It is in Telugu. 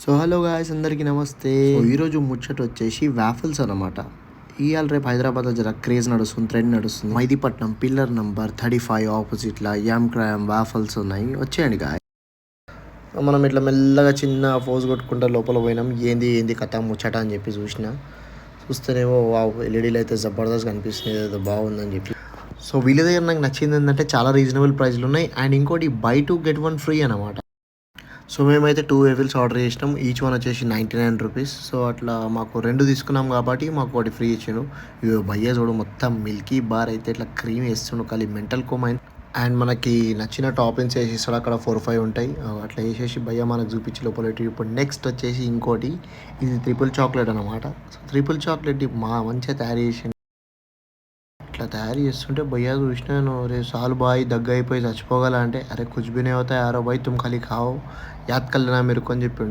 సో హలో గాయ్స్, అందరికీ నమస్తే. ఈరోజు ముచ్చట వచ్చేసి వాఫల్స్ అనమాట. ఇవాళ రేపు హైదరాబాద్లో జర క్రేజ్ నడుస్తుంది, ట్రెండ్ నడుస్తుంది. మైదీపట్నం పిల్లర్ నంబర్ 35 ఆపోజిట్లో యామ్ క్రామ్ వాఫల్స్ ఉన్నాయి. వచ్చేయండి గాయ్. మనం ఇట్లా మెల్లగా చిన్న ఫోజ్ కొట్టుకుంటా లోపల పోయినాం. ఏంది ఏంది కథ ముచ్చట అని చెప్పి చూస్తేనేమో వావ్, ఎల్ఈడీలు అయితే జబర్దస్త్ కనిపిస్తుంది, ఏదో బాగుందని చెప్పి. సో వీళ్ళ దగ్గర నాకు నచ్చింది ఏంటంటే చాలా రీజనబుల్ ప్రైస్లు ఉన్నాయి. అండ్ ఇంకోటి బై 2 get 1 ఫ్రీ అనమాట. సో మేమైతే 2 వేఫిల్స్ ఆర్డర్ చేసినాం. ఈచ్ వన్ వచ్చేసి 99 రూపీస్. సో అట్లా మాకు 2 తీసుకున్నాం కాబట్టి మాకు ఒకటి ఫ్రీ ఇచ్చాను. ఇవి భయ్య చూడు, మొత్తం మిల్కీ బార్ అయితే ఇట్లా క్రీమ్ వేస్తుండు, ఖాళీ మెంటల్ కోమైన్. అండ్ మనకి నచ్చిన టాపింగ్స్ వేసేస్తాడు, అక్కడ 4-5 ఉంటాయి. అట్లా వేసేసి భయ్య మనకు చూపించి లోపల. ఇప్పుడు నెక్స్ట్ వచ్చేసి ఇంకోటి, ఇది ట్రిపుల్ చాక్లెట్ అనమాట. సో ట్రిపుల్ చాక్లెట్ మంచిగా తయారు చేసి ఇట్లా తయారు చేస్తుంటే భయ్యా చూసినాను, రే సాల్ బాయ్ దగ్గర అయిపోయి చచ్చిపోగల అంటే, అరే కుచ్ భీ నీ హోతా యారో భాయ్, తుమ్ ఖాళీ ఖాओ యాద్ కర్ లేనా మేరే కో అని చెప్పిండు.